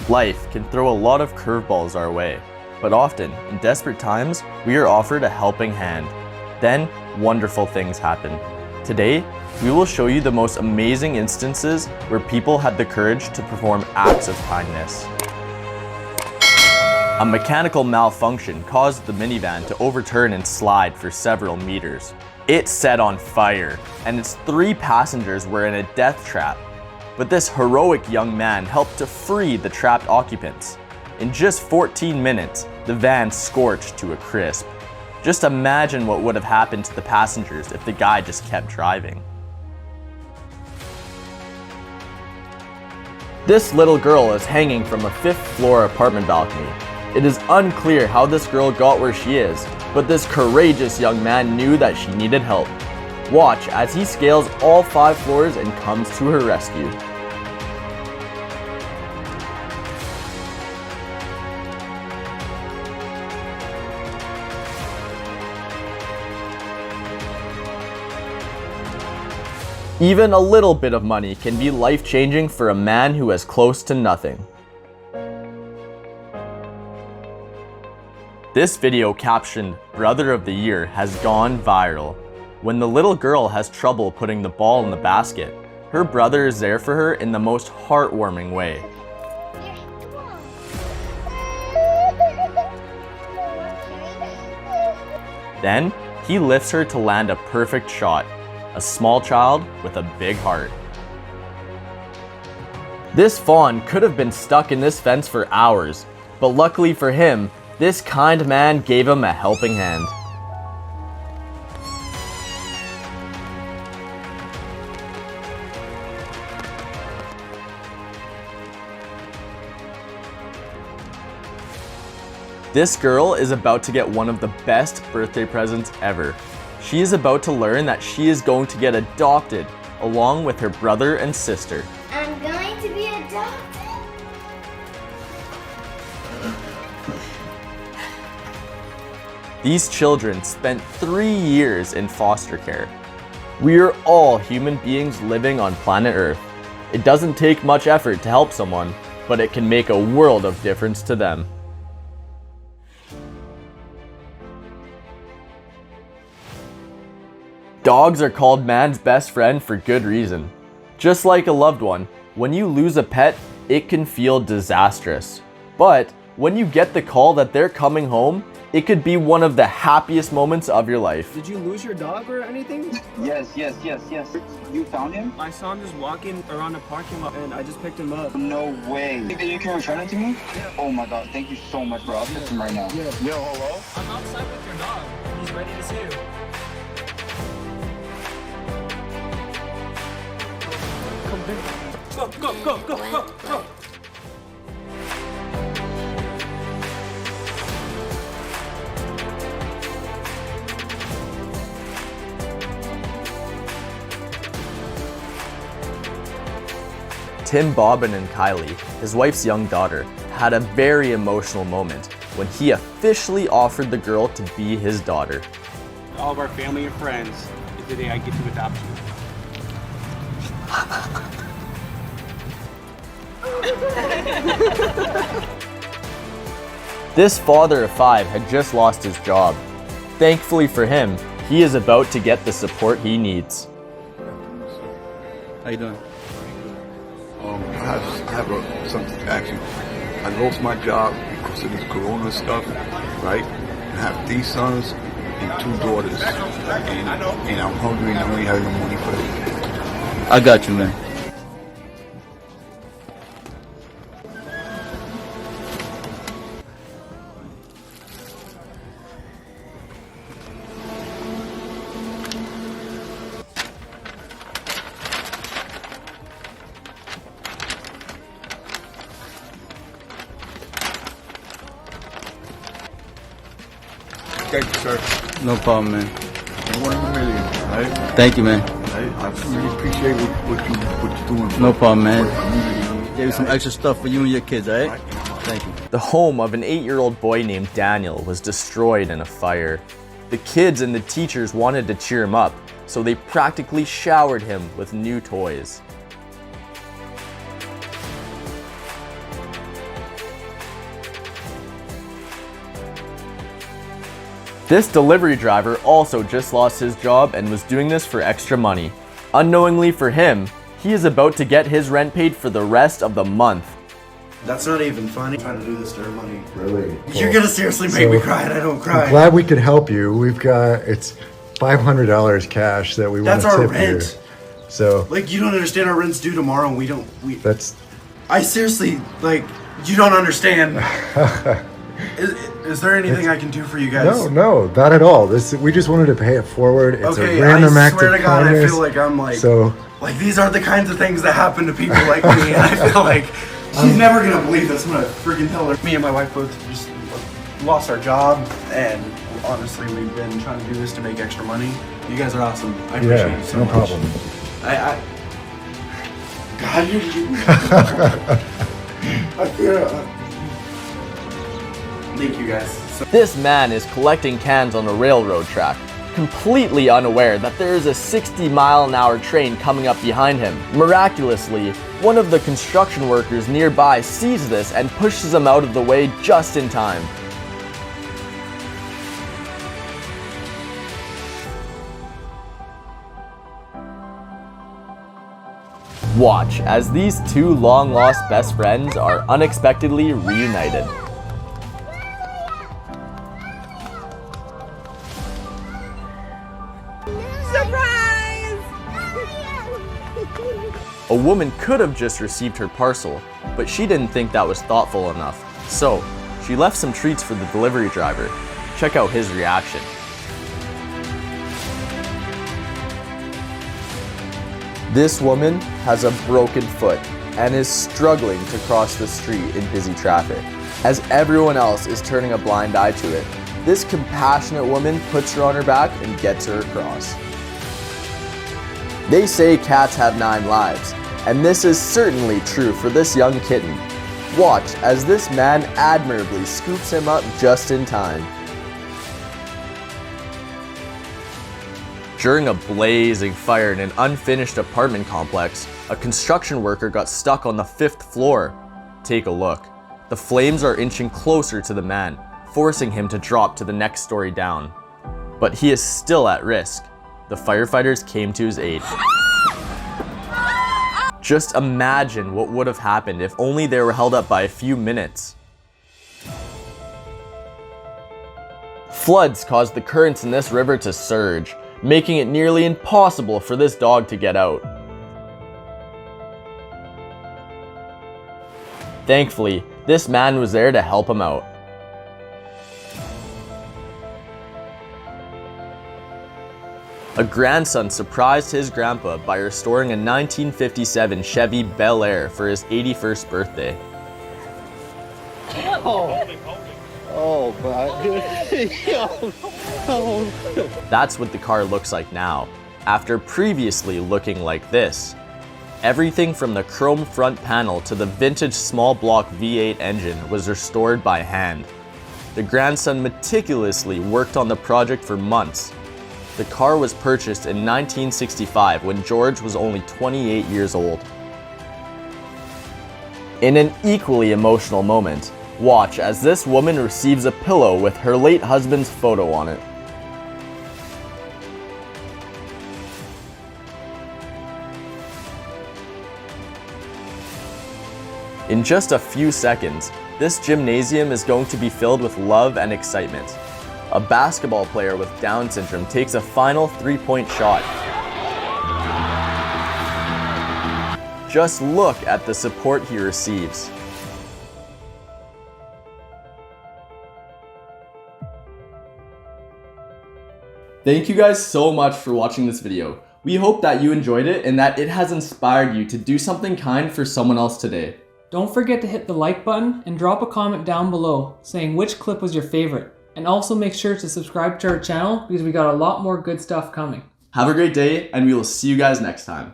Life can throw a lot of curveballs our way, but often, in desperate times, we are offered a helping hand. Then, wonderful things happen. Today, we will show you the most amazing instances where people had the courage to perform acts of kindness. A mechanical malfunction caused the minivan to overturn and slide for several meters. It set on fire, and its 3 passengers were in a death trap. But this heroic young man helped to free the trapped occupants. In just 14 minutes, the van scorched to a crisp. Just imagine what would have happened to the passengers if the guy just kept driving. This little girl is hanging from a 5th floor apartment balcony. It is unclear how this girl got where she is, but this courageous young man knew that she needed help. Watch as he scales all 5 floors and comes to her rescue. Even a little bit of money can be life-changing for a man who has close to nothing. This video captioned "Brother of the Year" has gone viral. When the little girl has trouble putting the ball in the basket, her brother is there for her in the most heartwarming way. Then, he lifts her to land a perfect shot. A small child with a big heart. This fawn could have been stuck in this fence for hours, but luckily for him, this kind man gave him a helping hand. This girl is about to get one of the best birthday presents ever. She is about to learn that she is going to get adopted along with her brother and sister. I'm going to be adopted. These children spent 3 years in foster care. We are all human beings living on planet Earth. It doesn't take much effort to help someone, but it can make a world of difference to them. Dogs are called man's best friend for good reason. Just like a loved one, when you lose a pet, it can feel disastrous. But when you get the call that they're coming home, it could be one of the happiest moments of your life. Did you lose your dog or anything? Yes. You found him? I saw him just walking around the parking lot and I just picked him up. No way. You can return it to me? Yeah. Oh my god, thank you so much, bro. I'll fix him right now. Yeah. Yo, hello? I'm outside with your dog. He's ready to see you. Go. Tim Bobbin and Kylie, his wife's young daughter, had a very emotional moment when he officially offered the girl to be his daughter. All of our family and friends, the day I get to adopt you. This father of 5 had just lost his job. Thankfully for him, he is about to get the support he needs. How you doing? I have something to ask you. I lost my job because of this corona stuff, right? I have 3 sons and 2 daughters, and I'm hungry and I don't have no money for it. I got you, man. Thank you, sir. No problem, man. 1 in a million, right? Thank you, man. I really appreciate what you're doing. No problem, man. For the community. Gave you some extra stuff for you and your kids, all right? Thank you. The home of an 8-year-old boy named Daniel was destroyed in a fire. The kids and the teachers wanted to cheer him up, so they practically showered him with new toys. This delivery driver also just lost his job and was doing this for extra money. Unknowingly for him, he is about to get his rent paid for the rest of the month. That's not even funny. I'm trying to do this to earn money. Really? You're gonna seriously make me cry and I don't cry. I'm glad we could help you. We've got, it's $500 cash that we want That's to our tip rent. you. So Like, you don't understand, our rent's due tomorrow and that's, I seriously, like, you don't understand. Is there anything I can do for you guys? no, not at all. We just wanted to pay it forward. It's Okay, a random I act swear of to God, kindness. I feel like I'm like, So, these are the kinds of things that happen to people like me, and I feel like she's never gonna believe this. I'm gonna freaking tell her. Me and my wife both just lost our job, and honestly, we've been trying to do this to make extra money. You guys are awesome. I appreciate you so no much. problem. God, thank you guys. This man is collecting cans on a railroad track, completely unaware that there is a 60-mile-an-hour train coming up behind him. Miraculously, one of the construction workers nearby sees this and pushes him out of the way just in time. Watch as these two long-lost best friends are unexpectedly reunited. A woman could have just received her parcel, but she didn't think that was thoughtful enough. So, she left some treats for the delivery driver. Check out his reaction. This woman has a broken foot and is struggling to cross the street in busy traffic. As everyone else is turning a blind eye to it, this compassionate woman puts her on her back and gets her across. They say cats have 9 lives, and this is certainly true for this young kitten. Watch as this man admirably scoops him up just in time. During a blazing fire in an unfinished apartment complex, a construction worker got stuck on the 5th floor. Take a look. The flames are inching closer to the man, forcing him to drop to the next story down. But he is still at risk. The firefighters came to his aid. Just imagine what would have happened if only they were held up by a few minutes. Floods caused the currents in this river to surge, making it nearly impossible for this dog to get out. Thankfully, this man was there to help him out. A grandson surprised his grandpa by restoring a 1957 Chevy Bel Air for his 81st birthday. That's what the car looks like now, after previously looking like this. Everything from the chrome front panel to the vintage small block V8 engine was restored by hand. The grandson meticulously worked on the project for months. The car was purchased in 1965 when George was only 28 years old. In an equally emotional moment, watch as this woman receives a pillow with her late husband's photo on it. In just a few seconds, this gymnasium is going to be filled with love and excitement. A basketball player with Down syndrome takes a final 3-point shot. Just look at the support he receives. Thank you guys so much for watching this video. We hope that you enjoyed it and that it has inspired you to do something kind for someone else today. Don't forget to hit the like button and drop a comment down below saying which clip was your favorite. And also make sure to subscribe to our channel because we got a lot more good stuff coming. Have a great day, and we will see you guys next time.